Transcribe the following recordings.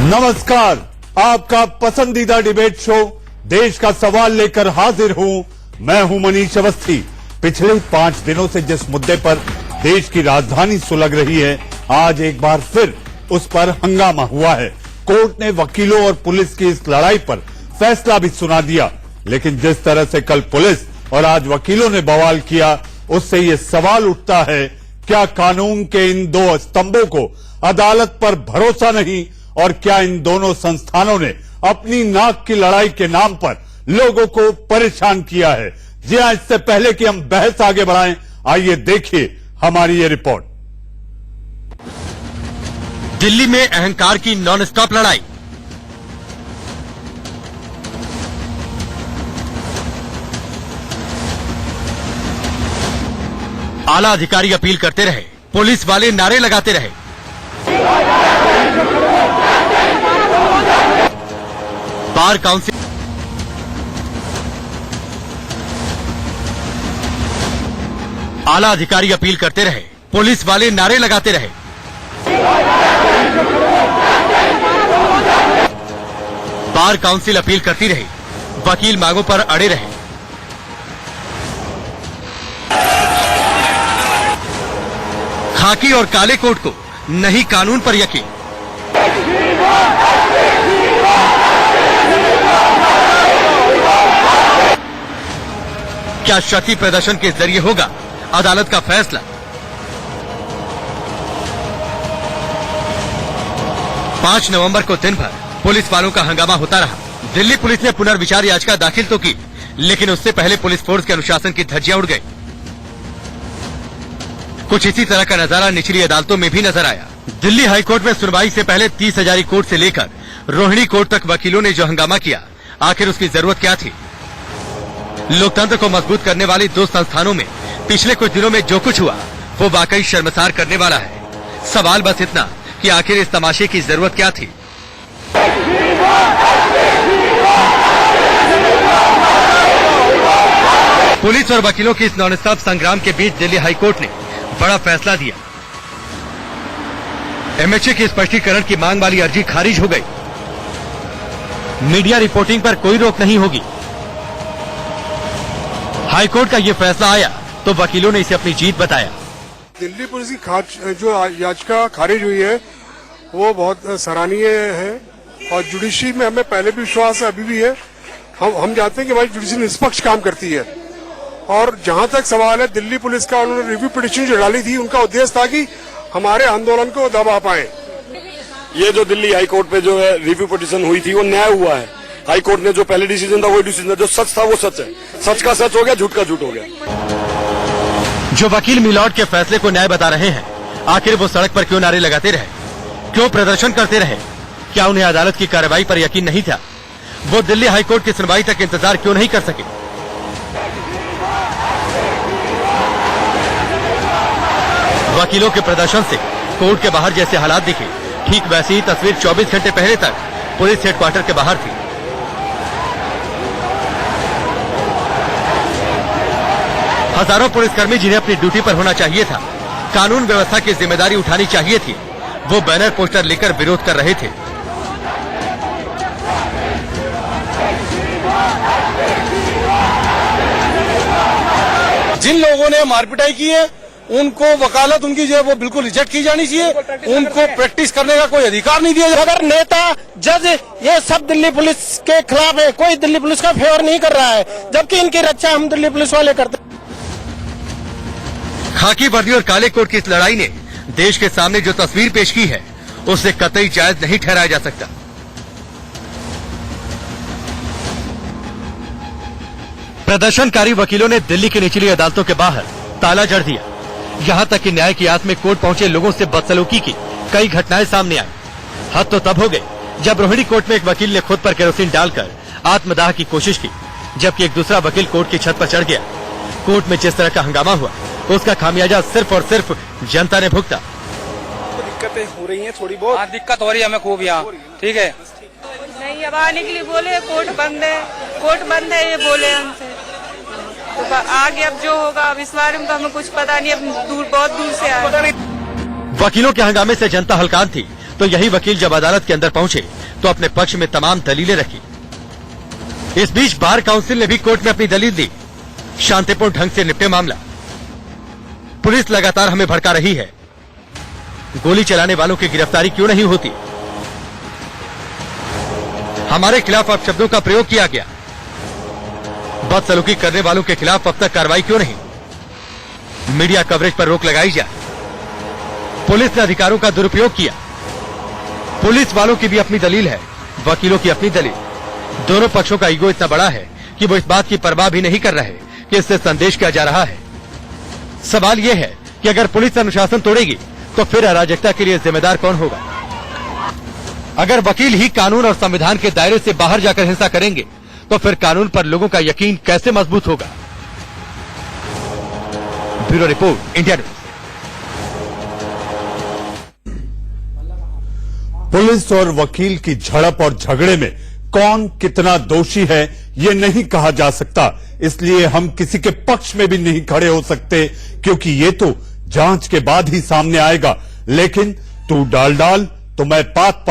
नमस्कार, आपका पसंदीदा डिबेट शो देश का सवाल लेकर हाजिर हूं। मैं हूं मनीष अवस्थी। पिछले 5 दिनों से जिस मुद्दे पर देश की राजधानी सुलग रही है, आज एक बार फिर उस पर हंगामा हुआ है। कोर्ट ने वकीलों और पुलिस की इस लड़ाई पर फैसला भी सुना दिया, लेकिन जिस तरह से कल पुलिस और आज वकीलों ने बवाल किया, उससे ये सवाल उठता है, क्या कानून के इन दो स्तंभों को अदालत पर भरोसा नहीं, और क्या इन दोनों संस्थानों ने अपनी नाक की लड़ाई के नाम पर लोगों को परेशान किया है? जी हां, इससे पहले कि हम बहस आगे बढ़ाएं, आइए देखिए हमारी ये रिपोर्ट। दिल्ली में अहंकार की नॉन स्टॉप लड़ाई। आला अधिकारी अपील करते रहे, पुलिस वाले नारे लगाते रहे। बार काउंसिल आला अधिकारी अपील करते रहे, पुलिस वाले नारे लगाते रहे। बार काउंसिल अपील करती रही, वकील मांगों पर अड़े रहे। खाकी और काले कोट को नहीं कानून पर यकीन। क्या शक्ति प्रदर्शन के जरिए होगा अदालत का फैसला? 5 नवंबर को दिन भर पुलिस वालों का हंगामा होता रहा। दिल्ली पुलिस ने पुनर्विचार याचिका दाखिल तो की, लेकिन उससे पहले पुलिस फोर्स के अनुशासन की धज्जियां उड़ गई। कुछ इसी तरह का नजारा निचली अदालतों में भी नजर आया। दिल्ली हाईकोर्ट में सुनवाई से पहले 30 हजारी कोर्ट से लेकर रोहिणी कोर्ट तक वकीलों ने जो हंगामा किया, आखिर उसकी जरूरत क्या थी? लोकतंत्र को मजबूत करने वाली दो संस्थानों में पिछले कुछ दिनों में जो कुछ हुआ, वो वाकई शर्मसार करने वाला है। सवाल बस इतना कि आखिर इस तमाशे की जरूरत क्या थी? पुलिस और वकीलों की इस नॉन स्टॉप संग्राम के बीच दिल्ली हाईकोर्ट ने बड़ा फैसला दिया। एमएचए के स्पष्टीकरण की मांग वाली अर्जी खारिज हो गई। मीडिया रिपोर्टिंग पर कोई रोक नहीं होगी। हाईकोर्ट का ये फैसला आया तो वकीलों ने इसे अपनी जीत बताया। दिल्ली पुलिस की जो याचिका खारिज हुई है, वो बहुत सराहनीय है और जुडिशरी में हमें पहले भी विश्वास है, अभी भी है। हम जानते हैं कि हमारी जुडिशरी निष्पक्ष काम करती है। और जहां तक सवाल है दिल्ली पुलिस का, उन्होंने रिव्यू पिटीशन जो डाली थी, उनका उद्देश्य था कि हमारे आंदोलन को दबा पाए। ये जो दिल्ली हाईकोर्ट पे जो है रिव्यू पिटीशन हुई थी, वो न्याय हुआ है। हाईकोर्ट ने जो पहले डिसीजन था वही डिसीजन, जो सच था वो सच है, सच का सच हो गया, झूठ का झूठ हो गया। जो वकील मिलॉर्ड के फैसले को न्याय बता रहे हैं, आखिर वो सड़क पर क्यों नारे लगाते रहे, क्यों प्रदर्शन करते रहे? क्या उन्हें अदालत की कार्रवाई पर यकीन नहीं था? वो दिल्ली हाईकोर्ट की सुनवाई तक इंतजार क्यों नहीं कर सके? वकीलों के प्रदर्शन से कोर्ट के बाहर जैसे हालात दिखे, ठीक वैसी ही तस्वीर 24 घंटे पहले तक पुलिस हेडक्वार्टर के बाहर थी। हजारों पुलिसकर्मी जिन्हें अपनी ड्यूटी पर होना चाहिए था, कानून व्यवस्था की जिम्मेदारी उठानी चाहिए थी, वो बैनर पोस्टर लेकर विरोध कर रहे थे। जिन लोगों ने मारपिटाई की है, उनको वकालत उनकी जो है वो बिल्कुल रिजेक्ट की जानी चाहिए। उनको प्रैक्टिस करने का कोई अधिकार नहीं दिया जाएगा। अगर नेता, जज, ये सब दिल्ली पुलिस के खिलाफ है, कोई दिल्ली पुलिस का फेवर नहीं कर रहा है, जबकि इनकी रक्षा हम दिल्ली पुलिस वाले करते। खाकी वर्दी और काले कोट की इस लड़ाई ने देश के सामने जो तस्वीर पेश की है, उसे कतई जायज नहीं ठहराया जा सकता। प्रदर्शनकारी वकीलों ने दिल्ली की निचली अदालतों के बाहर ताला जड़ दिया। यहां तक कि न्याय की आस में कोर्ट पहुंचे लोगों से बदसलूकी की कई घटनाएं सामने आई। हद तो तब हो गई जब रोहिणी कोर्ट में एक वकील ने खुद पर केरोसिन डालकर आत्मदाह की कोशिश की, जबकि एक दूसरा वकील कोर्ट की छत पर चढ़ गया। कोर्ट में जिस तरह का हंगामा हुआ, उसका खामियाजा सिर्फ और सिर्फ जनता ने भुगता। दिक्कतें हो रही हैं, थोड़ी बहुत दिक्कत हो रही है हमें खूब यहाँ, ठीक है। नहीं, अब आने के लिए बोले कोर्ट बंद है, कोर्ट बंद है, ये बोले हमसे। तो आगे अब जो होगा, अब इस बारे में तो हमें कुछ पता नहीं, अब बहुत दूर से आए। वकीलों के हंगामे से जनता हलकान थी, तो यही वकील जब अदालत के अंदर पहुंचे तो अपने पक्ष में तमाम दलीलें रखी। इस बीच बार काउंसिल ने भी कोर्ट में अपनी दलील दी। शांतिपूर्ण ढंग से निपटे मामला। पुलिस लगातार हमें भड़का रही है, गोली चलाने वालों की गिरफ्तारी क्यों नहीं होती? हमारे खिलाफ अपशब्दों का प्रयोग किया गया, बदसलूकी करने वालों के खिलाफ अब तक कार्रवाई क्यों नहीं? मीडिया कवरेज पर रोक लगाई जाए। पुलिस ने अधिकारों का दुरुपयोग किया। पुलिस वालों की भी अपनी दलील है, वकीलों की अपनी दलील। दोनों पक्षों का ईगो इतना बड़ा है कि वो इस बात की परवाह भी नहीं कर रहे कि इससे संदेश क्या जा रहा है। सवाल यह है कि अगर पुलिस अनुशासन तोड़ेगी तो फिर अराजकता के लिए जिम्मेदार कौन होगा? अगर वकील ही कानून और संविधान के दायरे से बाहर जाकर हिंसा करेंगे तो फिर कानून पर लोगों का यकीन कैसे मजबूत होगा? Bureau report, India news. Police और वकील की झड़प और झगड़े में कौन कितना दोषी है ये नहीं कहा जा सकता, इसलिए हम किसी के पक्ष में भी नहीं खड़े हो सकते, क्योंकि ये तो जांच के बाद ही सामने आएगा। लेकिन तू डाल तो मैं पात।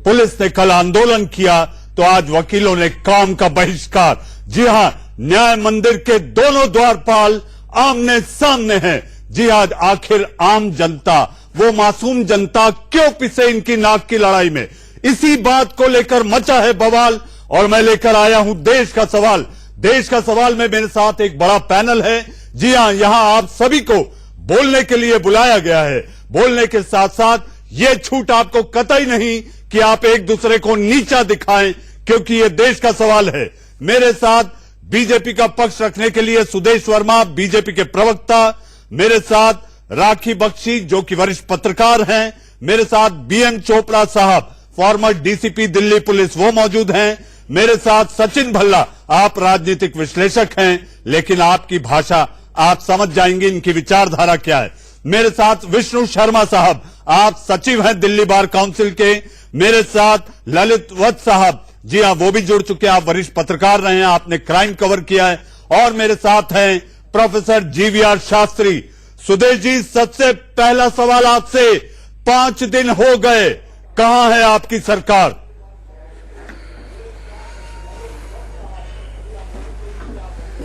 पुलिस ने कल आंदोलन किया तो आज वकीलों ने काम का बहिष्कार। जी हां, न्याय मंदिर के दोनों द्वारपाल आमने सामने हैं। जी हां, आखिर आम जनता, वो मासूम जनता क्यों पिसे इनकी नाक की लड़ाई में? इसी बात को लेकर मचा है बवाल और मैं लेकर आया हूं देश का सवाल। देश का सवाल में मेरे साथ एक बड़ा पैनल है। जी हां, यहां आप सभी को बोलने के लिए बुलाया गया है। बोलने के साथ साथ ये छूट आपको कतई नहीं कि आप एक दूसरे को नीचा दिखाएं, क्योंकि ये देश का सवाल है। मेरे साथ बीजेपी का पक्ष रखने के लिए सुदेश वर्मा, बीजेपी के प्रवक्ता, मेरे साथ राखी बख्शी जो कि वरिष्ठ पत्रकार हैं, मेरे साथ बीएन चोपड़ा साहब फॉर्मर डीसीपी दिल्ली पुलिस वो मौजूद हैं, मेरे साथ सचिन भल्ला, आप राजनीतिक विश्लेषक हैं, लेकिन आपकी भाषा आप समझ जाएंगे इनकी विचारधारा क्या है। मेरे साथ विष्णु शर्मा साहब, आप सचिव हैं दिल्ली बार काउंसिल के। मेरे साथ ललित वत्स साहब, जी हां वो भी जुड़ चुके हैं, आप वरिष्ठ पत्रकार रहे हैं, आपने क्राइम कवर किया है। और मेरे साथ हैं प्रोफेसर जीवीआर शास्त्री। सुदेश जी, सबसे पहला सवाल आपसे, 5 दिन हो गए, कहां है आपकी सरकार?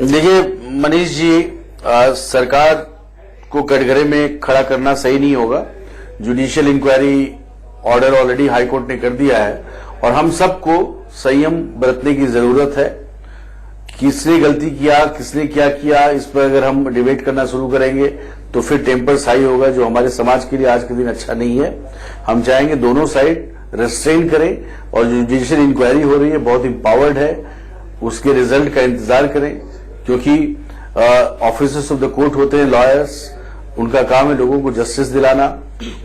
देखिए मनीष जी, सरकार को कटघरे में खड़ा करना सही नहीं होगा। Judicial inquiry order already high court ने कर दिया है और हम सबको संयम बरतने की जरूरत है। किसने गलती किया, किसने क्या किया, इस पर अगर हम डिबेट करना शुरू करेंगे तो फिर टेम्पर हाई होगा, जो हमारे समाज के लिए आज के दिन अच्छा नहीं है। हम चाहेंगे दोनों साइड रेस्ट्रेन करें और जो जुडिशियल इंक्वायरी हो रही है बहुत इंपावर्ड है, उसके रिजल्ट का इंतजार करें, क्योंकि ऑफिसर्स ऑफ द कोर्ट होते हैं लॉयर्स, उनका काम है लोगों को जस्टिस दिलाना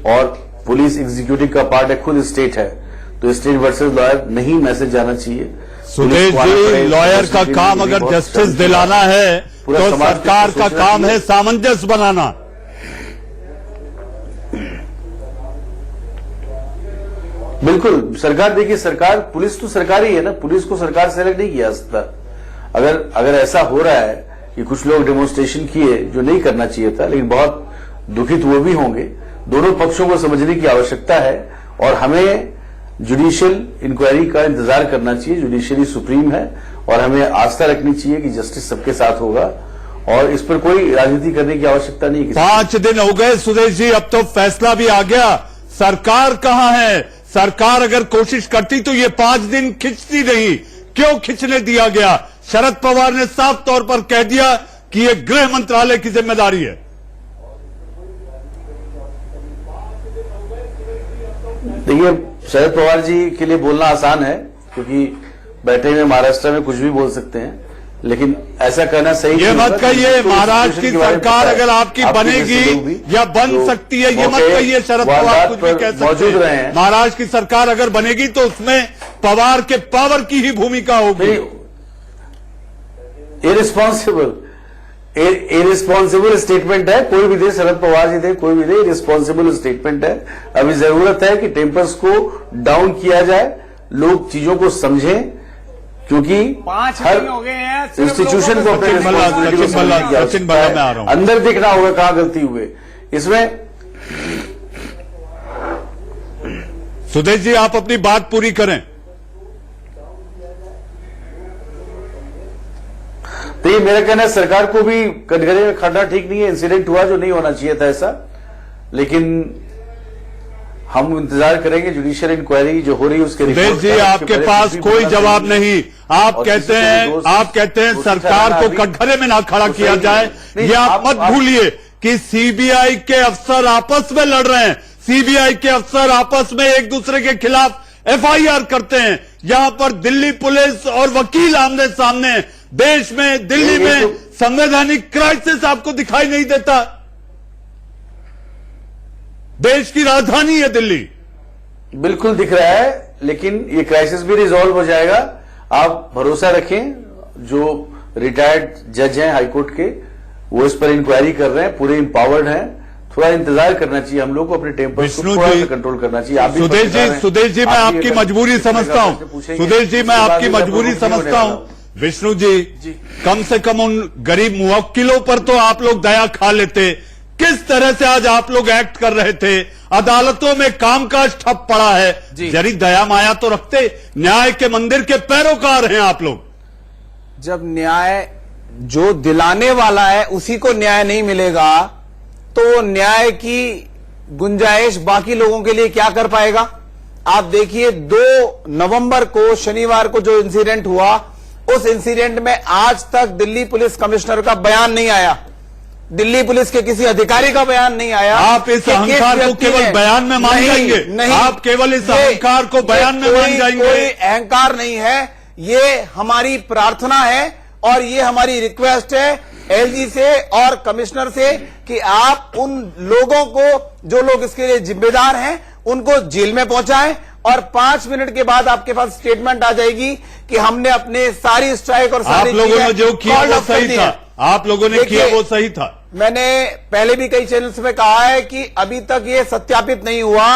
और पुलिस एग्जीक्यूटिव का पार्ट है, खुद स्टेट है, तो स्टेट वर्सेस लॉयर नहीं मैसेज जाना चाहिए। सुदेश जी, लॉयर का काम अगर जस्टिस दिलाना है तो सरकार का काम है सामंजस्य बनाना। बिल्कुल, सरकार देखिए, सरकार, पुलिस तो सरकार ही है ना, पुलिस को सरकार सेलेक्ट नहीं किया सकता। अगर ऐसा हो रहा है कि कुछ लोग डेमोन्स्ट्रेशन किए जो नहीं करना चाहिए था, लेकिन बहुत दुखित वो भी होंगे। दोनों पक्षों को समझने की आवश्यकता है और हमें जुडिशियल इंक्वायरी का इंतजार करना चाहिए। जुडिशियरी सुप्रीम है और हमें आस्था रखनी चाहिए कि जस्टिस सबके साथ होगा और इस पर कोई राजनीति करने की आवश्यकता नहीं। 5 दिन हो गए सुदेश जी, अब तो फैसला भी आ गया, सरकार कहां है? सरकार अगर कोशिश करती तो ये 5 दिन खिंचती नहीं, क्यों खिंचने दिया गया? शरद पवार ने साफ तौर पर कह दिया कि ये गृह मंत्रालय की जिम्मेदारी है। देखिए, शरद पवार जी के लिए बोलना आसान है क्योंकि बैठे हुए महाराष्ट्र में कुछ भी बोल सकते हैं, लेकिन ऐसा कहना सही ये मत कहिए महाराष्ट्र की सरकार अगर आपकी बनेगी या बन सकती है, ये मत कहिए शरद पवार कुछ भी कह सकते हैं। महाराष्ट्र की सरकार अगर बनेगी तो उसमें पवार के पावर की ही भूमिका होगी। इरिस्पॉन्सिबल स्टेटमेंट है, कोई भी दे, शरद पवार जी दे, कोई भी दे, इरिस्पॉन्सिबल स्टेटमेंट है। अभी जरूरत है कि टेम्पर्स को डाउन किया जाए, लोग चीजों को समझें, क्योंकि 5 दिन हो गए हैं, इंस्टीट्यूशन को अंदर देखना होगा कहां गलती हुए। इसमें सुदेश जी आप अपनी बात पूरी करें। देखिए, मेरा कहना है सरकार को भी कटघरे में खड़ना ठीक नहीं है। इंसिडेंट हुआ जो नहीं होना चाहिए था ऐसा, लेकिन हम इंतजार करेंगे जुडिशियल इंक्वायरी जो हो रही है उसके सुदेश जी, आपके पास कोई जवाब नहीं। आप कहते हैं सरकार को कटघरे में ना खड़ा किया जाए। ये आप मत भूलिए कि सीबीआई के अफसर आपस में लड़ रहे हैं। सीबीआई के अफसर आपस में एक दूसरे के खिलाफ एफआईआर करते हैं। यहां पर दिल्ली पुलिस और वकील आमने सामने हैं। देश में, दिल्ली में संवैधानिक क्राइसिस आपको दिखाई नहीं देता? देश की राजधानी है दिल्ली। बिल्कुल दिख रहा है, लेकिन ये क्राइसिस भी रिजॉल्व हो जाएगा। आप भरोसा रखें, जो रिटायर्ड जज हैं हाईकोर्ट के, वो इस पर इंक्वायरी कर रहे हैं, पूरे इंपावर्ड हैं। थोड़ा इंतजार करना चाहिए हम लोग को, अपने टेम्पर को थोड़ा सा कंट्रोल करना चाहिए। आप सुदेश जी, मैं आपकी मजबूरी समझता हूं। सुदेश जी, मैं आपकी मजबूरी समझता हूं। विष्णु जी, कम से कम उन गरीब मुवक्किलों पर तो आप लोग दया खा लेते। किस तरह से आज आप लोग एक्ट कर रहे थे? अदालतों में कामकाज ठप पड़ा है, जरी दया माया तो रखते। न्याय के मंदिर के पैरोकार हैं आप लोग। जब न्याय जो दिलाने वाला है उसी को न्याय नहीं मिलेगा, तो न्याय की गुंजाइश बाकी लोगों के लिए क्या कर पाएगा? आप देखिए, 2 नवंबर को शनिवार को जो इंसिडेंट हुआ, उस इंसिडेंट में आज तक दिल्ली पुलिस कमिश्नर का बयान नहीं आया, दिल्ली पुलिस के किसी अधिकारी का बयान नहीं आया। आप इस अहंकार को केवल बयान में मान जाएंगे? नहीं, आप केवल इस अहंकार को बयान में मान जाएंगे? कोई अहंकार नहीं है, ये हमारी प्रार्थना है और ये हमारी रिक्वेस्ट है एलजी से और कमिश्नर से कि आप उन लोगों को, जो लोग इसके लिए जिम्मेदार हैं, उनको जेल में पहुंचाएं और 5 मिनट के बाद आपके पास स्टेटमेंट आ जाएगी कि हमने अपने सारी स्ट्राइक और सारी आप लोगों ने जो किया वो सही था। आप लोगों ने किया वो सही था। मैंने पहले भी कई चैनल्स में कहा है कि अभी तक ये सत्यापित नहीं हुआ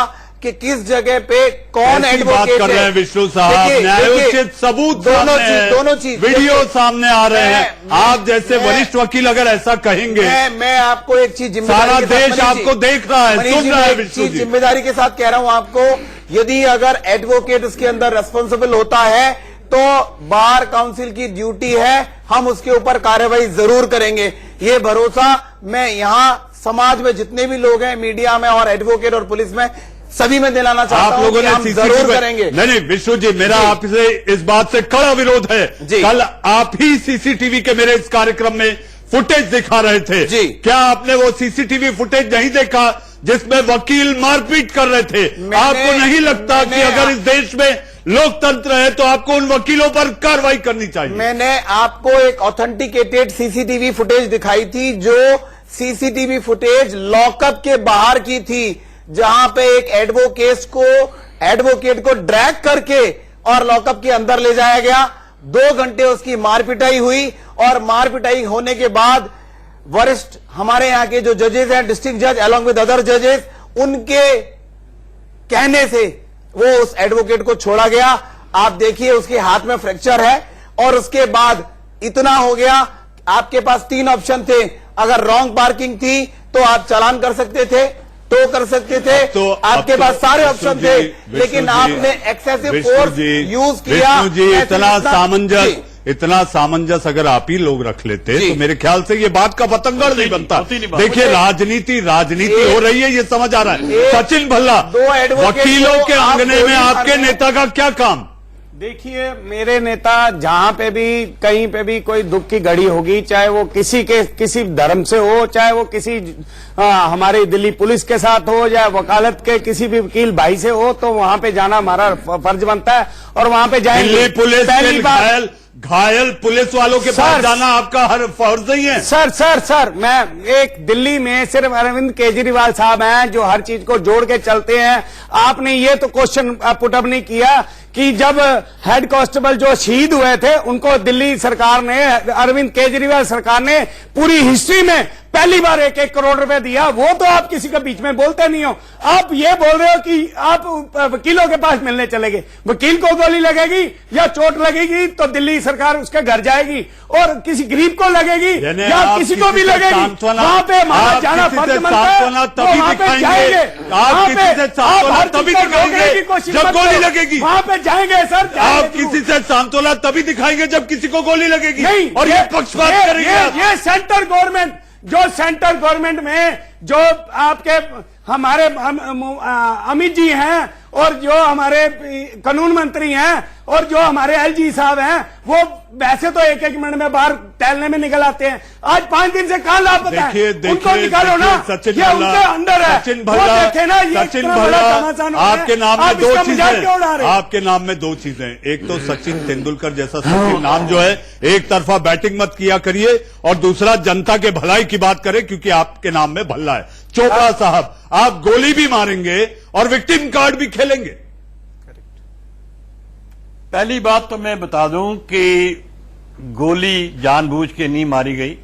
कि किस जगह पे कौन एडवोकेट कर रहे हैं। विष्णु साहब, न्यायोचित सबूत दोनों चीज वीडियो सामने आ रहे हैं। आप जैसे वरिष्ठ वकील अगर ऐसा कहेंगे, मैं आपको एक चीज सारा देश आपको देख रहा है, सुन रहा है। विष्णु जी, जिम्मेदारी के साथ कह रहा हूं आपको, यदि अगर एडवोकेट उसके अंदर रेस्पॉन्सिबल होता है तो बार काउंसिल की ड्यूटी है, हम उसके ऊपर कार्रवाई जरूर करेंगे। ये भरोसा मैं यहां समाज में जितने भी लोग हैं, मीडिया में और एडवोकेट और पुलिस में, सभी में दिलाना चाहता हूं। आप लोगों ने जरूर करेंगे। नहीं, विष्णु जी, मेरा आपसे इस बात से कड़ा विरोध है। कल आप ही सीसीटीवी के मेरे इस कार्यक्रम में फुटेज दिखा रहे थे। क्या आपने वो सीसीटीवी फुटेज नहीं देखा जिसमें वकील मारपीट कर रहे थे? आपको नहीं लगता कि अगर इस देश में लोकतंत्र है तो आपको उन वकीलों पर कार्रवाई करनी चाहिए? मैंने आपको एक ऑथेंटिकेटेड सीसीटीवी फुटेज दिखाई थी, जो सीसीटीवी फुटेज लॉकअप के बाहर की थी, जहां पे एक एडवोकेट को ड्रैग करके और लॉकअप के अंदर ले जाया गया। 2 घंटे उसकी मारपिटाई हुई और मारपिटाई होने के बाद वरिष्ठ हमारे यहाँ के जो जजेस हैं, डिस्ट्रिक्ट जज अलॉन्ग विद अदर जजेस, उनके कहने से वो उस एडवोकेट को छोड़ा गया। आप देखिए, उसके हाथ में फ्रैक्चर है और उसके बाद इतना हो गया। आपके पास 3 ऑप्शन थे। अगर रॉन्ग पार्किंग थी तो आप चालान कर सकते थे, तो कर सकते थे, आपके पास सारे ऑप्शन थे, लेकिन आपने एक्सेसिव फोर्स यूज किया। इतना सामंजस अगर आप ही लोग रख लेते तो मेरे ख्याल से ये बात का बतंगड़ नहीं बनता। देखिए, राजनीति हो रही है, ये समझ आ रहा है। सचिन भल्ला, वकीलों के आंगने में आपके नेता का क्या काम? देखिए, मेरे नेता जहां पे भी, कहीं पे भी कोई दुख की घड़ी होगी, चाहे वो किसी धर्म से हो, चाहे वो किसी हमारी दिल्ली पुलिस के साथ हो, या वकालत के किसी भी वकील भाई से हो, तो वहां पे जाना हमारा फर्ज बनता है और वहां पे जाएंगे। दिल्ली पुलिस घायल पुलिस वालों के पास जाना आपका हर फर्ज नहीं है? सर, मैं एक दिल्ली में सिर्फ अरविंद केजरीवाल साहब हैं जो हर चीज को जोड़ के चलते हैं। आपने ये तो क्वेश्चन पुटअप नहीं किया कि जब हेड कांस्टेबल जो शहीद हुए थे, उनको दिल्ली सरकार ने, अरविंद केजरीवाल सरकार ने पूरी हिस्ट्री में पहली बार 1-1 करोड़ रुपए दिया, वो तो आप किसी के बीच में बोलते नहीं हो। आप ये बोल रहे हो कि आप वकीलों के पास मिलने चले गए, वकील को गोली लगेगी या चोट लगेगी तो दिल्ली सरकार उसके घर जाएगी, और किसी गरीब को लगेगी या किसी को भी लगेगी, वहां पे हमारा जाना फर्ज बनता है, वहां पे जाएंगे, तभी दिखाएंगे जब गोली लगेगी, वहां पे जाएंगे सर। आप किसी से सांत्वना तभी दिखाएंगे जब किसी को गोली लगेगी, नहीं, और ये पक्षपात करेंगे। ये सेंट्रल गवर्नमेंट, जो सेंट्रल गवर्नमेंट में जो आपके हमारे अमित जी हैं और जो हमारे कानून मंत्री हैं और जो हमारे एलजी साहब हैं, वो वैसे तो 1-1 मिनट में बाहर टहलने में निकल आते हैं, आज 5 दिन से कहां लापता है, उनको निकालो ना, ये उनके अंदर है। सचिन भल्ला, आपके नाम में 2 चीजें, आपके नाम में 2 चीजें, एक तो सचिन तेंदुलकर जैसा सचिन नाम जो है, एक तरफा बैटिंग मत किया करिए, और दूसरा जनता के भलाई की बात करें, क्योंकि आपके नाम में भल्ला है। चोपड़ा साहब, आप गोली भी मारेंगे और विक्टिम कार्ड भी खेलेंगे। पहली बात तो मैं बता दूं कि गोली जानबूझ के नहीं मारी गई,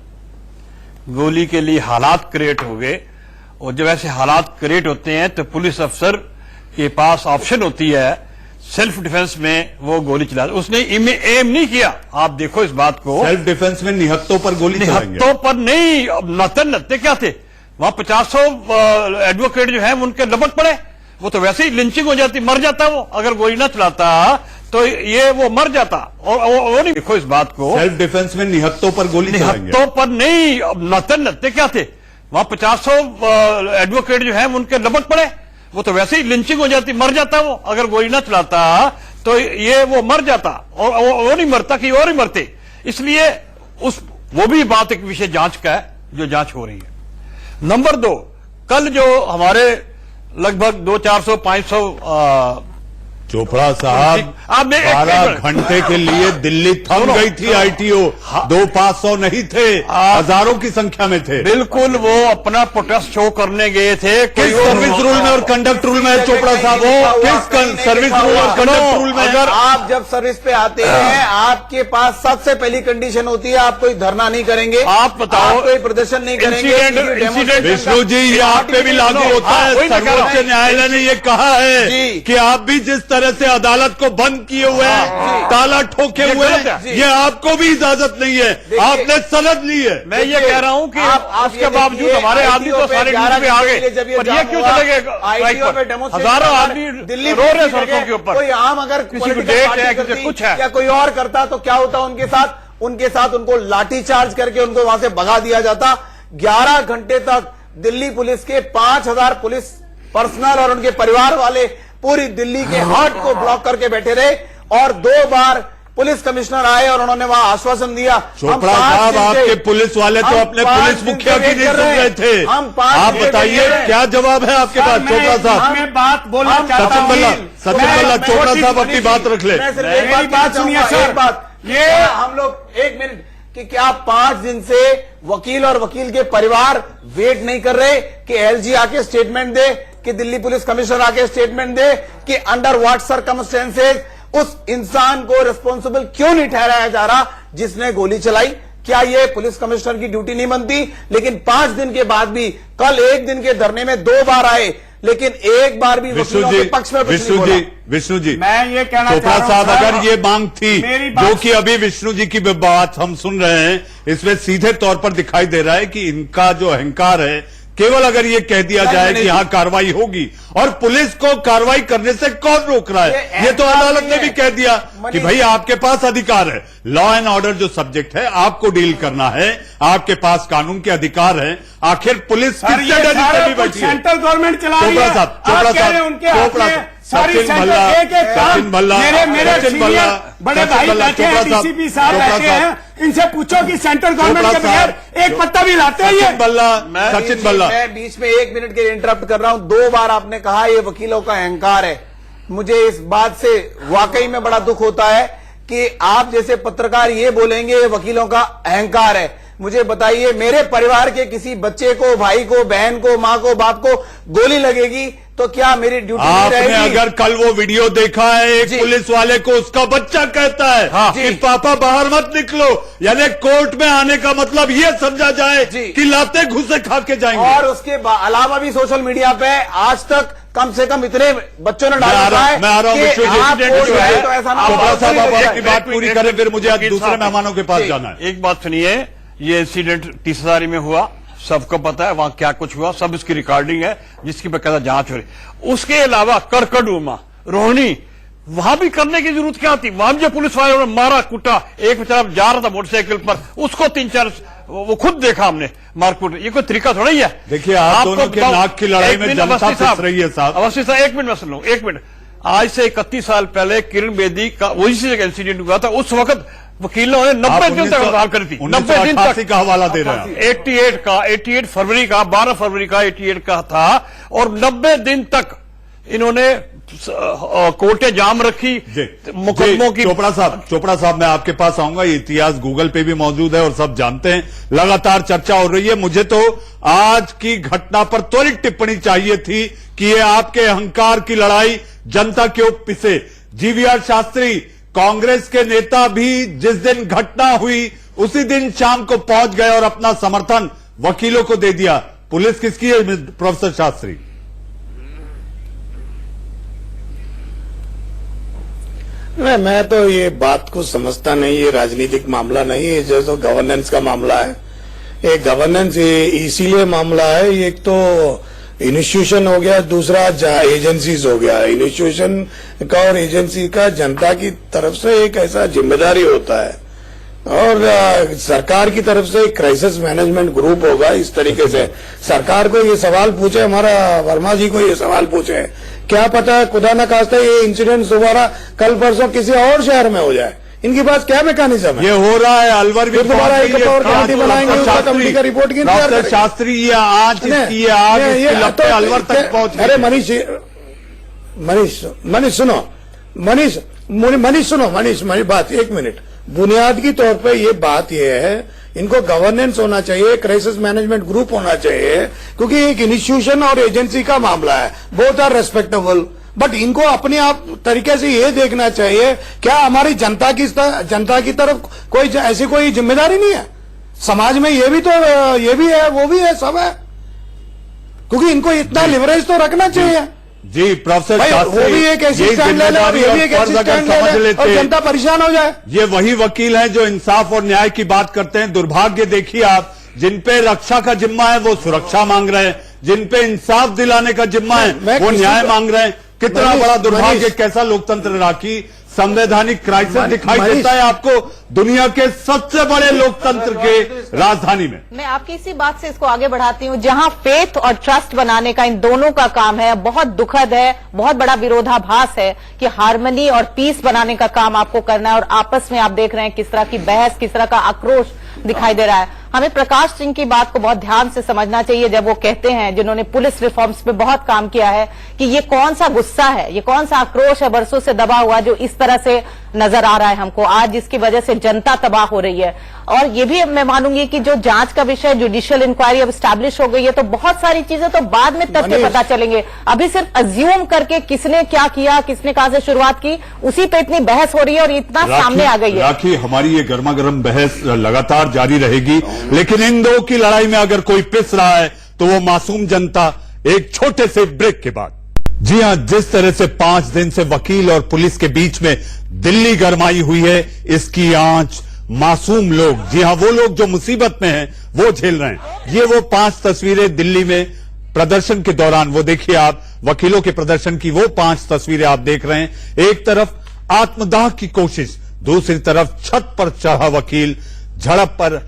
गोली के लिए हालात क्रिएट हो गए, और जब ऐसे हालात क्रिएट होते हैं तो पुलिस अफसर के पास ऑप्शन होती है सेल्फ डिफेंस में वो गोली चला। उसने एम नहीं किया, आप देखो इस बात को। सेल्फ डिफेंस में निहत्तों पर गोली चलाएंगे? निहत्तों पर नहीं, नत्ते क्या थे वहां, 50 एडवोकेट जो है उनके लपट पड़े, वो तो वैसे ही लिंचिंग हो जाती, मर जाता वो, अगर गोली ना चलाता तो ये वो मर जाता। और वो नहीं, देखो इस बात को। सेल्फ डिफेंस में निहत्तों पर गोली चलाएंगे? निहत्तों पर नहीं, नत्ते क्या थे वहां, 50 एडवोकेट जो है उनके लपट पड़े, वो तो वैसे ही लिंचिंग हो जाती, मर जाता वो, अगर गोली ना चलाता तो ये वो मर जाता। और वो नहीं मरता कि और ही मरते। इसलिए वो भी बात एक विषय जांच का है, जो जांच हो रही है। नंबर 2, कल जो हमारे लगभग 200-400-500 चोपड़ा साहब, 12 घंटे के लिए दिल्ली थम गई थी आईटीओ, 200-500 नहीं थे, हजारों की संख्या में थे। बिल्कुल, वो अपना प्रोटेस्ट शो करने गए थे। किस सर्विस रूल में और कंडक्ट रूल में है चोपड़ा साहब? वो किस सर्विस रूल और कंडक्ट रूल में? अगर आप जब सर्विस पे आते हैं, आपके पास सबसे पहली कंडीशन होती है, आप कोई धरना नहीं करेंगे, आप बताओ, कोई प्रदर्शन नहीं करेंगे। विष्णु जी, ये आप पे भी लागू होता है। सर्वोच्च न्यायालय ने ये कहा है कि आप भी जिस तरह से अदालत को बंद किए हुए हैं, ताला ठोके हुए हैं, ये आपको भी इजाजत नहीं है, आपने सनद ली है। मैं ये कह रहा हूं कि उसके बावजूद हमारे आदमी तो सारे ड्यूटी पे आ गए, पर ये क्यों चले गए? हजारों आदमी दिल्ली रो रहे सड़कों के ऊपर। कोई आम अगर किसी को डेट है, किसी कुछ है, या कोई और करता तो क्या होता उनके साथ उनको लाठीचार्ज करके उनको वहां से भगा दिया जाता। 11 घंटे तक दिल्ली पुलिस के 5000 पुलिस पर्सनल और उनके परिवार वाले पूरी दिल्ली के हार्ट को ब्लॉक करके बैठे रहे, और 2 बार पुलिस कमिश्नर आए और उन्होंने वहां आश्वासन दिया। चोपड़ा साहब, आपके पुलिस वाले तो अपने पुलिस मुखिया की नहीं सुन रहे थे। आप बताइए क्या जवाब है आपके पास? चोपड़ा साहब, मैं बात बोलना चाहता सचिन भल्ला, चोपड़ा साहब अपनी बात रख ले। एक बात सुनिए सर, ये हम लोग 1 मिनट कि क्या 5 दिन से वकील और वकील के परिवार वेट नहीं कर रहे कि एलजी आके स्टेटमेंट दे, कि दिल्ली पुलिस कमिश्नर आके स्टेटमेंट दे कि अंडर व्हाट सर्कमस्टेंसेस उस इंसान को रिस्पॉन्सिबल क्यों नहीं ठहराया जा रहा जिसने गोली चलाई? क्या ये पुलिस कमिश्नर की ड्यूटी नहीं बनती? लेकिन 5 दिन के बाद भी, कल 1 दिन के धरने में 2 बार आए, लेकिन एक बार भी वकीलों के पक्ष में विष्णु जी, मैं ये कहना चोपड़ा साहब, अगर ये मांग थी जो कि अभी विष्णु जी की बात हम सुन रहे हैं, इसमें सीधे तौर पर दिखाई दे रहा है कि इनका जो अहंकार है, केवल अगर ये कह दिया जाए कि यहां कार्रवाई होगी, और पुलिस को कार्रवाई करने से कौन रोक रहा है? ये तो अदालत ने भी कह दिया कि भाई आपके पास अधिकार है, लॉ एंड ऑर्डर जो सब्जेक्ट है आपको डील करना है, आपके पास कानून के अधिकार है। आखिर पुलिस किससे डरी कभी बैठी है? सेंट्रल गवर्नमेंट चला रही है। सचिन भल्ला, बड़े भाई बैठे हैं, डीसीपी साहब बैठे हैं, इनसे पूछो कि सेंट्रल गवर्नमेंट के बगैर एक पत्ता भी लाते हैं? सचिन भल्ला, मैं बीच में 1 मिनट के लिए इंटरप्ट कर रहा हूं। 2 बार आपने कहा ये वकीलों का अहंकार है। मुझे इस बात से वाकई में बड़ा दुख होता है कि आप जैसे पत्रकार ये बोलेंगे ये वकीलों का अहंकार है। मुझे बताइए, मेरे परिवार के किसी बच्चे को, भाई को, बहन को, मां को, बाप को गोली लगेगी तो क्या मेरी ड्यूटी नहीं आपने रहेगी? अगर कल वो वीडियो देखा है, एक पुलिस वाले को उसका बच्चा कहता है कि पापा बाहर मत निकलो, यानी कोर्ट में आने का मतलब ये समझा जाए कि लाते घुसे खा के जाएंगे। और उसके अलावा भी सोशल मीडिया पे आज तक कम से कम इतने बच्चों ने डाला है मैं आ रहा हूं कि आप कोर्ट गए तो ऐसा ना चोपड़ा साहब, आप हो। अपनी बात पूरी करें, फिर मुझे दूसरे मेहमानों के पास जाना है। एक बात सुनिए, ये इंसिडेंट 30 हज़ारी में हुआ, सबको पता है वहां क्या कुछ हुआ, सब इसकी रिकॉर्डिंग है जिसकी बकायदा जांच हो रही। उसके अलावा करकड़ूमा, रोहिणी, वहां भी करने की जरूरत क्या थी? वहां जो पुलिस वालों ने मारा कुटा, एक बेचारा जा रहा था मोटरसाइकिल पर, उसको 3-4 वो खुद देखा हमने मारकूट। ये कोई तरीका थोड़ा ही है। देखिए, आप दोनों के नाक की लड़ाई में जनता पिस रही है साहब। अवस्थी साहब, एक मिनट मैं सुन लूं, एक मिनट। आज से 31 साल पहले किरण बेदी का वही से इंसिडेंट हुआ था। उस वक्त वकीलों ने 90 दिन तक हड़ताल करी थी। 90 दिन तक का हवाला दे रहे हैं। 88 फरवरी का, 12 फरवरी का 88 का था, और 90 दिन तक इन्होंने कोर्टें जाम रखी मुकदमों की। चोपड़ा साहब मैं आपके पास आऊंगा, ये इतिहास गूगल पे भी मौजूद है और सब जानते हैं, लगातार चर्चा हो रही है। मुझे तो आज की घटना पर त्वरित टिप्पणी चाहिए थी कि ये आपके अहंकार की लड़ाई जनता क्यों पिसे। जीवीआर शास्त्री, कांग्रेस के नेता भी जिस दिन घटना हुई उसी दिन शाम को पहुंच गए और अपना समर्थन वकीलों को दे दिया। पुलिस किसकी है प्रोफेसर शास्त्री? मैं तो ये बात को समझता नहीं, ये राजनीतिक मामला नहीं है, जो तो गवर्नेंस का मामला है। ये गवर्नेंस इसीलिए मामला है, एक तो इंस्टीट्यूशन हो गया, दूसरा एजेंसीज हो गया। इंस्टीट्यूशन का और एजेंसी का जनता की तरफ से एक ऐसा जिम्मेदारी होता है, और सरकार की तरफ से एक क्राइसिस मैनेजमेंट ग्रुप होगा। इस तरीके से सरकार को ये सवाल पूछे, हमारा वर्मा जी को ये सवाल पूछे, क्या पता है खुदा न खास्ता ये इंसिडेंट दोबारा कल परसों किसी और शहर में हो जाए। इनके पास क्या मैकेनिज्म है? ये हो रहा है, अलवर भी दोबारा एक और कमेटी बनाएंगे, उसका कमेटी का रिपोर्ट की डॉक्टर शास्त्री, ये आज अलवर तक पहुंच। अरे मनीष सुनो, मेरी बात एक मिनट। बुनियादी तौर पे ये बात ये है, इनको गवर्नेंस होना चाहिए, क्राइसिस मैनेजमेंट ग्रुप होना चाहिए, क्योंकि एक इंस्टीट्यूशन और एजेंसी का मामला है, बोथ आर रेस्पेक्टेबल। बट इनको अपने आप तरीके से ये देखना चाहिए, क्या हमारी जनता की तरफ कोई ऐसी कोई जिम्मेदारी नहीं है? समाज में ये भी है, वो भी है, सब है, क्योंकि इनको इतना लिवरेज तो रखना चाहिए। जी प्रोफेसर शास्त्री, वो भी एक ऐसी स्टैंड ले ले और ये भी एक ऐसी स्टैंड ले ले और जनता परेशान हो जाए। ये वही वकील हैं जो इंसाफ और न्याय की बात करते हैं। दुर्भाग्य देखिए आप, जिन पे रक्षा का जिम्मा है वो सुरक्षा मांग रहे हैं, जिन पे इंसाफ दिलाने का जिम्मा है वो न्याय मांग रहे हैं। कितना बड़ा दुर्भाग्य, कैसा लोकतंत्र राखी संवैधानिक क्राइसिस दिखाई देता है आपको दुनिया के सबसे बड़े लोकतंत्र के राजधानी में। मैं आपकी इसी बात से इसको आगे बढ़ाती हूँ, जहां फेथ और ट्रस्ट बनाने का इन दोनों का काम है। बहुत दुखद है, बहुत बड़ा विरोधाभास है कि हार्मनी और पीस बनाने का काम आपको करना है और आपस में आप देख रहे हैं किस तरह की बहस, किस तरह का आक्रोश दिखाई दे रहा है। हमें प्रकाश सिंह की बात को बहुत ध्यान से समझना चाहिए जब वो कहते हैं, जिन्होंने पुलिस रिफॉर्म्स पे बहुत काम किया है, कि ये कौन सा गुस्सा है, ये कौन सा आक्रोश है बरसों से दबा हुआ जो इस तरह से नजर आ रहा है हमको आज, जिसकी वजह से जनता तबाह हो रही है। और ये भी मैं मानूंगी कि जो जांच का विषय, जुडिशियल इंक्वायरी अब स्टैब्लिश हो गई है, तो बहुत सारी चीजें तो बाद में तथ्य पता चलेंगे। अभी सिर्फ अज्यूम करके किसने क्या किया, किसने कहां से शुरुआत की, उसी पे इतनी बहस हो रही है और इतना सामने आ गई है। राखी, हमारी ये गर्मा गर्म बहस लगातार जारी रहेगी, लेकिन इन दो की लड़ाई में अगर कोई पिस रहा है तो वो मासूम जनता। एक छोटे से ब्रेक के बाद, जी हां, जिस तरह से 5 दिन से वकील और पुलिस के बीच में दिल्ली गरमाई हुई है, इसकी आंच मासूम लोग, जी हां वो लोग जो मुसीबत में हैं, वो झेल रहे हैं। ये वो 5 तस्वीरें दिल्ली में प्रदर्शन के दौरान, वो देखिए आप, वकीलों के प्रदर्शन की वो 5 तस्वीरें आप देख रहे हैं। एक तरफ आत्मदाह की कोशिश, दूसरी तरफ छत पर चढ़ा वकील, झड़प पर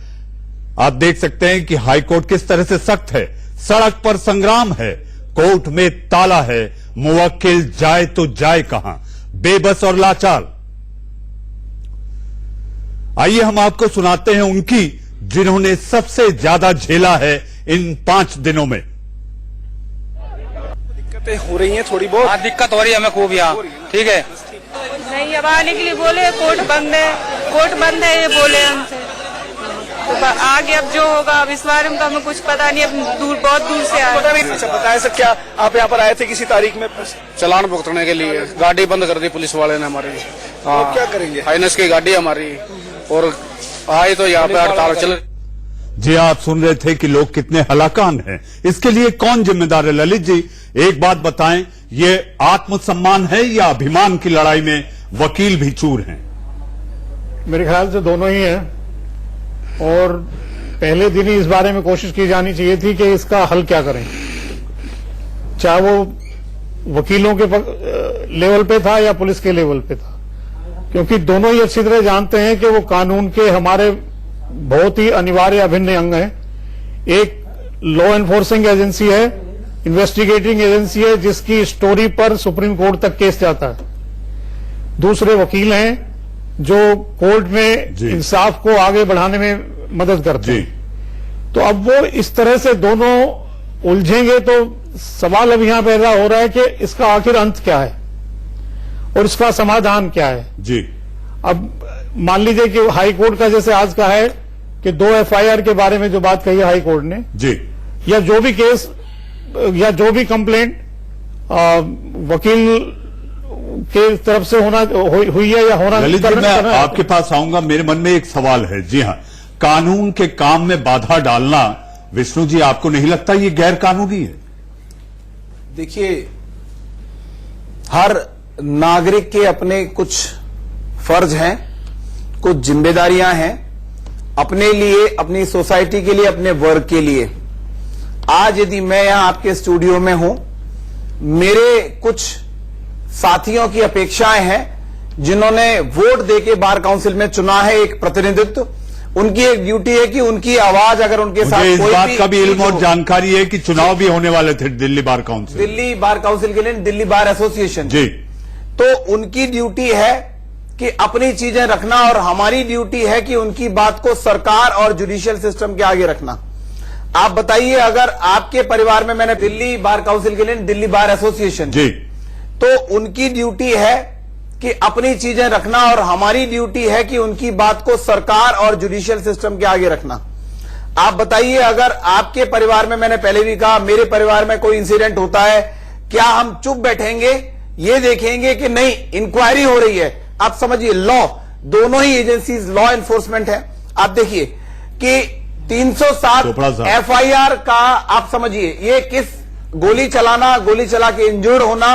आप देख सकते हैं कि हाईकोर्ट किस तरह से सख्त है, सड़क पर संग्राम है, कोर्ट में ताला है, मुवक्किल जाए तो जाए कहां, बेबस और लाचार। आइए हम आपको सुनाते हैं उनकी, जिन्होंने सबसे ज्यादा झेला है इन 5 दिनों में। दिक्कतें हो रही हैं थोड़ी बहुत। दिक्कत हो रही है हमें खूब यहाँ, ठीक है। नहीं, अब आने के लिए बोले, कोर्ट बंद है, ये बोले हमसे। तो तो आगे अब जो होगा अब इस बारे में तो हमें कुछ पता नहीं, अब बहुत दूर से आए। अच्छा बताएं सर, क्या आप यहाँ पर आए थे किसी तारीख में? चलान भुगतने के लिए गाड़ी बंद कर दी पुलिस वाले ने हमारी। तो क्या करेंगे? फाइनेंस की गाड़ी हमारी, और आए तो यहाँ पे हड़ताल चल। जी आप सुन रहे थे कि लोग कितने हलाकान हैं। इसके लिए कौन जिम्मेदार है? ललित जी एक बात बताएं, ये आत्मसम्मान है या अभिमान की लड़ाई में वकील भी चूर हैं? मेरे ख्याल से दोनों ही हैं, और पहले दिन ही इस बारे में कोशिश की जानी चाहिए थी कि इसका हल क्या करें, चाहे वो वकीलों के लेवल पे था या पुलिस के लेवल पे था, क्योंकि दोनों ही अच्छी तरह जानते हैं कि वो कानून के हमारे बहुत ही अनिवार्य अभिन्न अंग हैं। एक लॉ एनफोर्सिंग एजेंसी है, इन्वेस्टिगेटिंग एजेंसी है, जिसकी स्टोरी पर सुप्रीम कोर्ट तक केस जाता है। दूसरे वकील हैं जो कोर्ट में इंसाफ को आगे बढ़ाने में मदद करते हैं। तो अब वो इस तरह से दोनों उलझेंगे तो सवाल अब यहां पैदा हो रहा है कि इसका आखिर अंत क्या है और इसका समाधान क्या है। जी अब मान लीजिए कि हाई कोर्ट का जैसे आज का है कि 2 FIR के बारे में जो बात कही है हाई कोर्ट ने, जी, या जो भी केस या जो भी कंप्लेंट वकील के तरफ से होना हुई है या होना। ललित जी मैं आपके पास आऊंगा, मेरे मन में एक सवाल है। जी हाँ, कानून के काम में बाधा डालना, विष्णु जी आपको नहीं लगता ये गैर कानूनी है? देखिए, हर नागरिक के अपने कुछ फर्ज हैं, कुछ जिम्मेदारियां हैं, अपने लिए, अपनी सोसाइटी के लिए, अपने वर्ग के लिए। आज यदि मैं यहां आपके स्टूडियो में हूं, मेरे कुछ साथियों की अपेक्षाएं हैं जिन्होंने वोट देके बार काउंसिल में चुना है एक प्रतिनिधित्व। उनकी एक ड्यूटी है कि उनकी आवाज अगर उनके साथ इस बात का भी इल्म और जानकारी है कि चुनाव भी होने वाले थे Delhi bar council, Delhi bar council के लिए, दिल्ली बार एसोसिएशन जी। तो उनकी ड्यूटी है कि अपनी चीजें रखना, और हमारी ड्यूटी है कि उनकी बात को सरकार और जुडिशियल सिस्टम के आगे रखना। आप बताइए, अगर आपके परिवार में, मैंने दिल्ली बार काउंसिल के लिए दिल्ली बार एसोसिएशन जी, तो उनकी ड्यूटी है कि अपनी चीजें रखना, और हमारी ड्यूटी है कि उनकी बात को सरकार और जुडिशियल सिस्टम के आगे रखना। आप बताइए, अगर आपके परिवार में, मैंने पहले भी कहा, मेरे परिवार में कोई इंसिडेंट होता है, क्या हम चुप बैठेंगे? ये देखेंगे कि नहीं, इंक्वायरी हो रही है। आप समझिए, लॉ, दोनों ही एजेंसीज लॉ एनफोर्समेंट है। आप देखिए कि 307 FIR का, आप समझिए ये किस, गोली चलाना, गोली चला के इंजर्ड होना,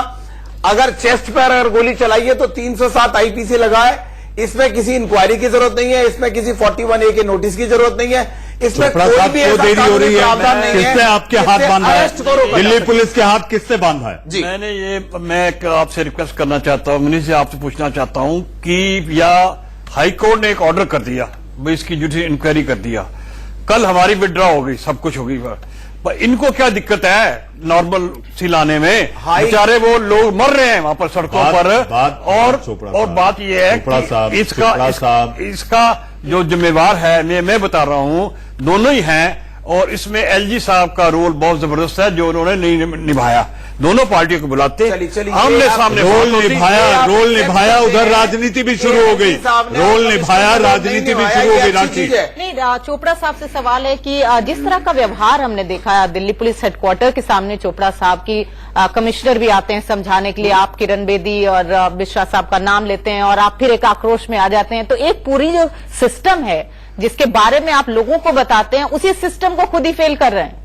अगर चेस्ट पर अगर गोली चलाई है तो 307 IPC लगा है। इसमें किसी इंक्वायरी की जरूरत नहीं है, इसमें किसी 41A के नोटिस की जरूरत नहीं है, इसमें कोई भी ऐसा देरी हो रही प्रावधान नहीं है। किसने आपके हाथ बांधा है? दिल्ली पुलिस के हाथ किससे बांधा है? जी, मैं आपसे रिक्वेस्ट करना चाहता हूं, मनीष जी आपसे पूछना चाहता हूं कि या हाई कोर्ट ने एक ऑर्डर कर दिया, इसकी जुडिशियल इंक्वायरी कर दिया, कल हमारी विड्रॉ हो गई, सब कुछ हो गई, पर इनको क्या दिक्कत है नॉर्मल सी लाने में? बेचारे वो लोग मर रहे हैं वहां पर सड़कों पर। और बात यह है कि इसका जो जिम्मेवार है, मैं बता रहा हूं, दोनों ही हैं, और इसमें LG साहब का रोल बहुत जबरदस्त है जो उन्होंने नहीं निभाया। दोनों पार्टियों को बुलाते, आमने सामने रोल निभाया, उधर राजनीति भी शुरू हो गई, रोल निभाया, राजनीति भी शुरू हो गई। रांची नहीं, चोपड़ा साहब से सवाल है कि जिस तरह का व्यवहार हमने देखा है दिल्ली पुलिस हेडक्वार्टर के सामने, चोपड़ा साहब की कमिश्नर भी आते हैं समझाने के लिए, आप किरण बेदी और मिश्रा साहब का नाम लेते हैं और आप फिर एक आक्रोश में आ जाते हैं, तो एक पूरी जो सिस्टम है जिसके बारे में आप लोगों को बताते हैं, उसी सिस्टम को खुद ही फेल कर रहे हैं।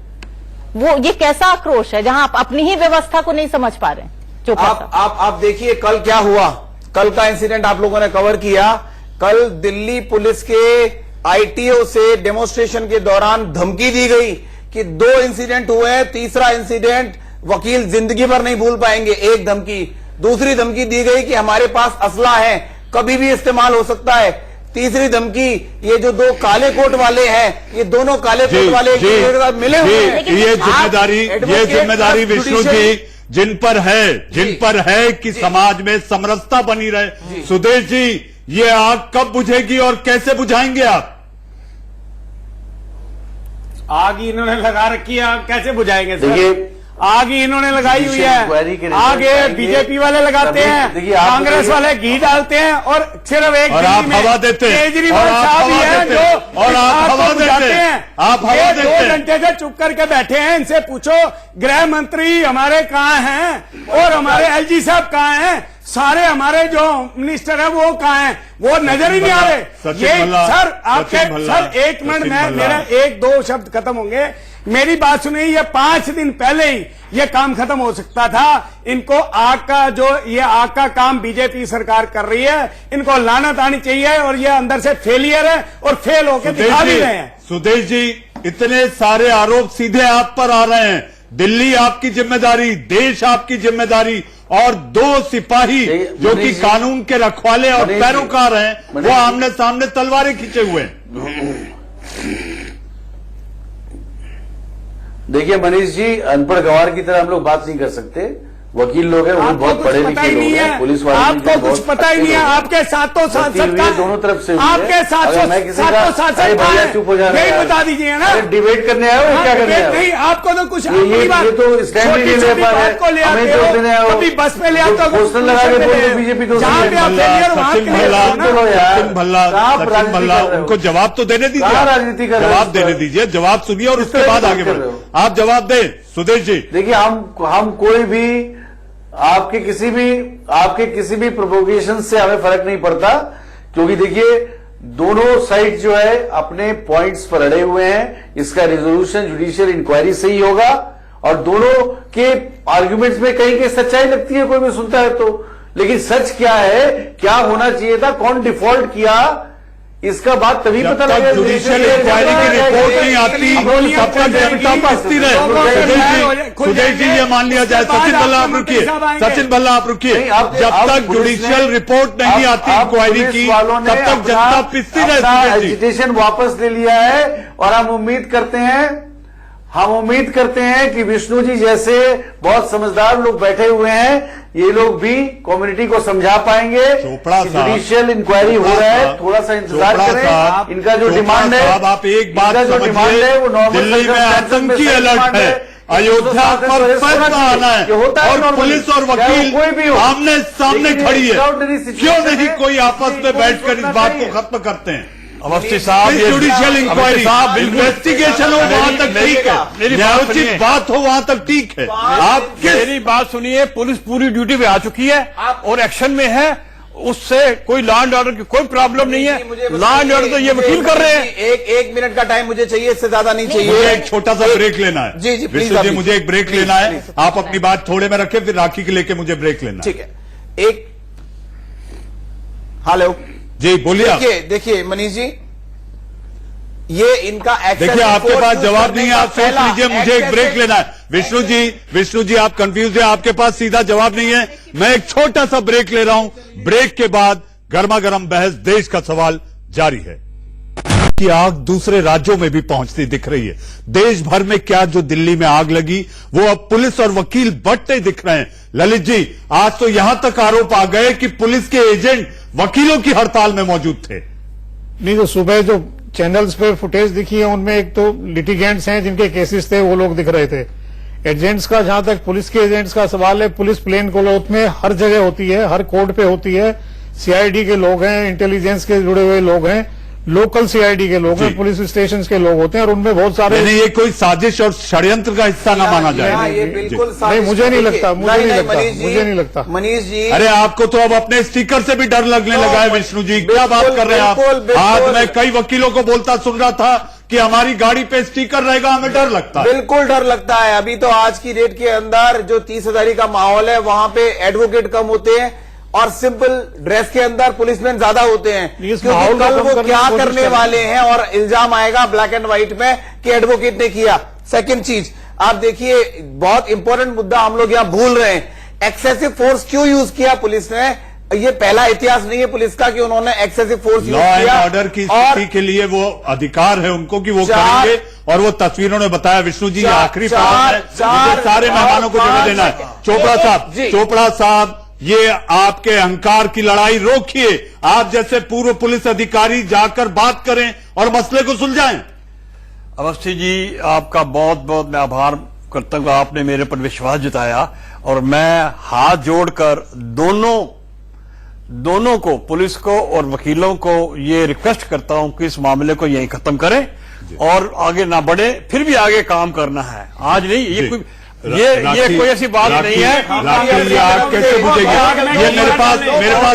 वो ये कैसा आक्रोश है जहां आप अपनी ही व्यवस्था को नहीं समझ पा रहे हैं? आप देखिए कल क्या हुआ, कल का इंसिडेंट आप लोगों ने कवर किया। कल दिल्ली पुलिस के ITO से डेमोन्स्ट्रेशन के दौरान धमकी दी गई कि 2 इंसिडेंट हुए हैं, तीसरा इंसिडेंट वकील जिंदगी भर नहीं भूल पाएंगे। एक धमकी, दूसरी धमकी दी गई कि हमारे पास असला है, कभी भी इस्तेमाल हो सकता है। तीसरी धमकी, ये जो 2 काले कोट वाले हैं, ये दोनों काले कोट वाले एक दूसरे के साथ मिले हुए हैं। ये जिम्मेदारी विष्णु जी जिन पर है कि समाज में समरसता बनी रहे। सुदेश जी, ये आग कब बुझेगी और कैसे बुझाएंगे आप? आग इन्होंने लगा रखी है, आग कैसे बुझाएंगे सर? देखिए, आग ही इन्होंने लगाई हुई इंक्वायरी के है, रिजल्ट आगे आएंगे। बीजेपी वाले लगाते देखिए, हैं, आप कांग्रेस बताइए। वाले घी डालते हैं और सिर्फ एक और आप दिल्ली में हवा देते हैं। केजरीवाल और आप साहब ही हवा हैं देते जो हैं। और इस आप आग को हवा देते बुझाते हैं। हैं। आप हवा ये देते 2 हैं। घंटे से चुप करके बैठे हैं, इनसे पूछो गृह मंत्री हमारे कहाँ हैं और हमारे एलजी साहब कहाँ हैं, सारे हमारे जो मिनिस्टर है वो कहाँ हैं, वो नजर ही नहीं आ रहे। सचिन ये भल्ला, सर आपके सचिन भल्ला, सर एक मिनट सचिन में भल्ला। मेरा 1-2 शब्द खत्म होंगे, मेरी बात सुनिए। ये 5 दिन पहले ही ये काम खत्म हो सकता था। इनको आग का काम बीजेपी सरकार कर रही है, इनको लानत आनी चाहिए और ये अंदर से फेलियर है और फेल होकर दिखा भी रहे हैं। सुदेश जी, इतने सारे आरोप सीधे आप पर आ रहे हैं। दिल्ली आपकी जिम्मेदारी, देश आपकी जिम्मेदारी, और 2 सिपाही जो कि कानून के रखवाले और पैरोकार हैं, वो आमने सामने तलवारें खींचे हुए हैं। देखिए मनीष जी, अनपढ़ गंवार की तरह हम लोग बात नहीं कर सकते। वकील लोग हैं, वो बहुत पढ़े लिखे लोग हैं, पुलिस वाले आपको कुछ पता ही नहीं है। आपके सातों सांसद दोनों तरफ से आपके सातों सांसद चुप हो जाना, यही बता दीजिए ना। डिबेट करने आए हो, क्या करने आए हो? नहीं, आपको तो कुछ ये तो स्टैंड नहीं ले पा रहे, को ले हमें आते तो देने हो, आओ। कभी बस पे ले आते हो, पोस्टर लगा के बोल दो बीजेपी तो जहाँ पे आप फेलियर वहाँ सचिन clear भल्ला, करो ना। सचिन भल्ला, सचिन भल्ला, उनको जवाब तो देने दीजिए। कहाँ राजनीति कर रहे हो जवाब इस देने पर? दीजिए, जवाब सुनिए और उसके तरह बाद की आगे बात कर बढ़े। रहे हो? आप जवाब दें सुदेश जी। देखिए, हम कोई भी आपके किसी भी प्रोवोकेशन से हमें फर्क नहीं पड़ता, क्योंकि देखिए दोनों साइड जो है अपने पॉइंट्स पर अड़े हुए हैं। इसका रिजोल्यूशन जुडिशियल इंक्वायरी से ही होगा और दोनों के आर्ग्यूमेंट्स में कहीं कहीं सच्चाई लगती है, कोई भी सुनता है तो, लेकिन सच क्या है, क्या होना चाहिए था, कौन डिफॉल्ट किया, इसका बात तभी जब पता तक लगेगा। जुडिशियल इंक्वायरी की रिपोर्ट नहीं आती, तब तक जनता पसती रहे। सुदेश जी, ये मान लिया जाए। सचिन भल्ला आप रुकिए, सचिन भल्ला आप रुकिए। जब तक जुडिशियल रिपोर्ट नहीं आती इंक्वायरी की, तब तक जनता पिसती रहे। सुदेश जी, एजिटेशन वापस ले लिया है और हम उम्मीद करते हैं कि विष्णु जी जैसे बहुत समझदार लोग बैठे हुए हैं, ये लोग भी कम्युनिटी को समझा पाएंगे। चोपड़ा साहब, जुडिशियल इंक्वायरी हो रहा है, थोड़ा सा इंतजार चोपड़ा करें। साहब, इनका जो चोपड़ा डिमांड है, साहब, आप एक बात इनका जो समझिए, डिमांड है वो नॉर्मल दिल्ली में आतंकी अलर्ट है। अयोध्या पर फैसला आना है और पुलिस और वकील आमने सामने खड़ी है। क्यों नहीं कोई आपस में बैठकर इस बात को खत्म करते हैं? अवस्थी साहब, जुडिशियल इंक्वायरी, इन्वेस्टिगेशन हो वहां तक ठीक है, मेरी बात न्यायोचित सुनिए। बात हो वहां तक ठीक है। आप मेरी बात सुनिए, पुलिस पूरी ड्यूटी पे आ चुकी है और एक्शन में है, उससे कोई लॉ एंड ऑर्डर की कोई प्रॉब्लम नहीं है। लॉ एंड ऑर्डर तो ये वकील कर रहे हैं। एक मिनट का टाइम मुझे चाहिए, इससे ज्यादा नहीं चाहिए। मुझे एक छोटा सा ब्रेक लेना है। जी, जी, प्लीज विष्णु जी, अभी। मुझे एक ब्रेक लेना है। आप अपनी बात थोड़े में रखें, फिर राखी के लेके मुझे ब्रेक लेना है। ठीक है, एक हेलो जी बोलिए आप। देखिए मनीष जी, ये इनका एक्शन देखिए, आपके पास जवाब नहीं है, आप सोच लीजिए। मुझे एक ब्रेक लेना है। विष्णु जी आप कंफ्यूज है, आपके पास सीधा जवाब नहीं है। मैं एक छोटा सा ब्रेक ले रहा हूं। ब्रेक के बाद गर्मा गर्म बहस, देश का सवाल जारी है। कि आग दूसरे राज्यों में भी पहुंचती दिख रही है। देश भर में क्या जो दिल्ली में आग लगी, वो अब पुलिस और वकील बंटते दिख रहे हैं। ललित जी, आज तो यहां तक आरोप आ गए कि पुलिस के एजेंट वकीलों की हड़ताल में मौजूद थे। नहीं, तो सुबह जो चैनल्स पे फुटेज दिखी है उनमें एक तो लिटिगेंट्स हैं जिनके केसेस थे, वो लोग दिख रहे थे। एजेंट्स का, जहां तक पुलिस के एजेंट्स का सवाल है, पुलिस प्लेन क्लोथ में हर जगह होती है, हर कोर्ट पे होती है। सीआईडी के लोग हैं, इंटेलिजेंस के जुड़े हुए लोग हैं, लोकल सीआईडी के लोग हैं, पुलिस स्टेशन के लोग होते हैं और उनमें बहुत सारे। नहीं, ये कोई साजिश और षड्यंत्र का हिस्सा ना माना जाए। ये बिल्कुल नहीं, मुझे नहीं लगता, मुझे नहीं लगता। मनीष जी, अरे आपको तो अब अपने स्टिकर से भी डर लगने लगा है। विष्णु जी, क्या बात कर रहे हैं आप? आज मैं कई वकीलों को बोलता सुन रहा था कि हमारी गाड़ी पे स्टिकर रहेगा, हमें डर लगता है। बिल्कुल डर लगता है। अभी तो आज की डेट के अंदर जो 30,000 का माहौल है, वहां पे एडवोकेट कम होते हैं और सिंपल ड्रेस के अंदर पुलिसमैन ज्यादा होते हैं, क्योंकि कल वो क्या करने वाले हैं और इल्जाम आएगा ब्लैक एंड व्हाइट में कि एडवोकेट ने किया। सेकंड चीज, आप देखिए, बहुत इंपॉर्टेंट मुद्दा हम लोग यहां भूल रहे हैं। एक्सेसिव फोर्स क्यों यूज किया पुलिस ने? ये पहला इतिहास नहीं है पुलिस का कि उन्होंने excessive force use law and किया। ऑर्डर की स्थिति के लिए वो अधिकार है उनको कि वो करेंगे, और वो तस्वीरों ने बताया। विष्णु जी, आखिरी पड़ाव है, मुझे सारे मेहमानों को जगह देना है। चोपड़ा साहब, ये आपके अहंकार की लड़ाई रोकिए। आप जैसे पूर्व पुलिस अधिकारी जाकर बात करें और मसले को सुलझाएं। अवस्थी जी, आपका बहुत बहुत मैं आभार करता हूँ आपने मेरे पर विश्वास जताया, और मैं हाथ जोड़कर दोनों को, पुलिस को और वकीलों को ये रिक्वेस्ट करता हूं कि इस मामले को यहीं खत्म करें और आगे ना बढ़े। फिर भी आगे काम करना है, आज नहीं। ये कोई ऐसी बात नहीं है। ये आग कैसे बुझेगी? ये मेरे पास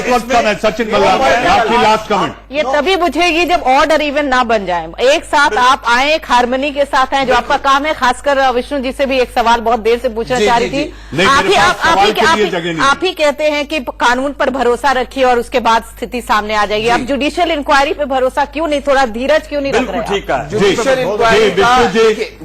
वक्त कम है। सचिन बल्ला, आपकी लास्ट कमेंट। ये तभी बुझेगी जब ऑड और इवन ना बन जाए। एक साथ आप आए, एक हारमोनी के साथ आए, जो आपका काम है। खासकर विष्णु जी से भी एक सवाल बहुत देर से पूछना चाह रही थी। आप ही कहते हैं कि कानून पर भरोसा रखिए और उसके बाद स्थिति सामने आ जाएगी। आप जुडिशियल इंक्वायरी पे भरोसा क्यों नहीं, थोड़ा धीरज क्यों नहीं रख रहे? ठीक है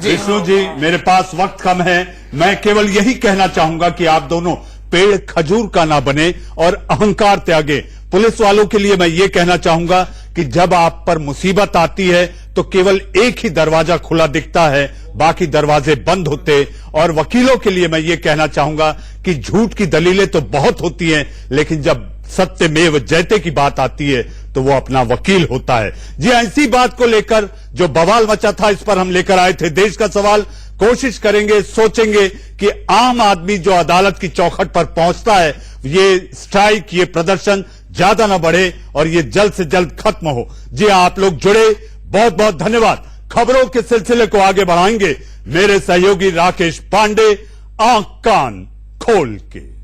विष्णु जी, मेरे पास वक्त कम है। मैं केवल यही कहना चाहूंगा कि आप दोनों पेड़ खजूर का ना बने और अहंकार त्यागे। पुलिस वालों के लिए मैं ये कहना चाहूंगा कि जब आप पर मुसीबत आती है तो केवल एक ही दरवाजा खुला दिखता है, बाकी दरवाजे बंद होते। और वकीलों के लिए मैं ये कहना चाहूंगा कि झूठ की दलीलें तो बहुत होती हैं, लेकिन जब सत्यमेव जयते की बात आती है तो वो अपना वकील होता है। जी, ऐसी बात को लेकर जो बवाल मचा था, इस पर हम लेकर आए थे देश का सवाल। कोशिश करेंगे, सोचेंगे कि आम आदमी जो अदालत की चौखट पर पहुंचता है, ये स्ट्राइक, ये प्रदर्शन ज्यादा ना बढ़े और ये जल्द से जल्द खत्म हो। जी, आप लोग जुड़े, बहुत बहुत धन्यवाद। खबरों के सिलसिले को आगे बढ़ाएंगे मेरे सहयोगी राकेश पांडे, आंख कान खोल के।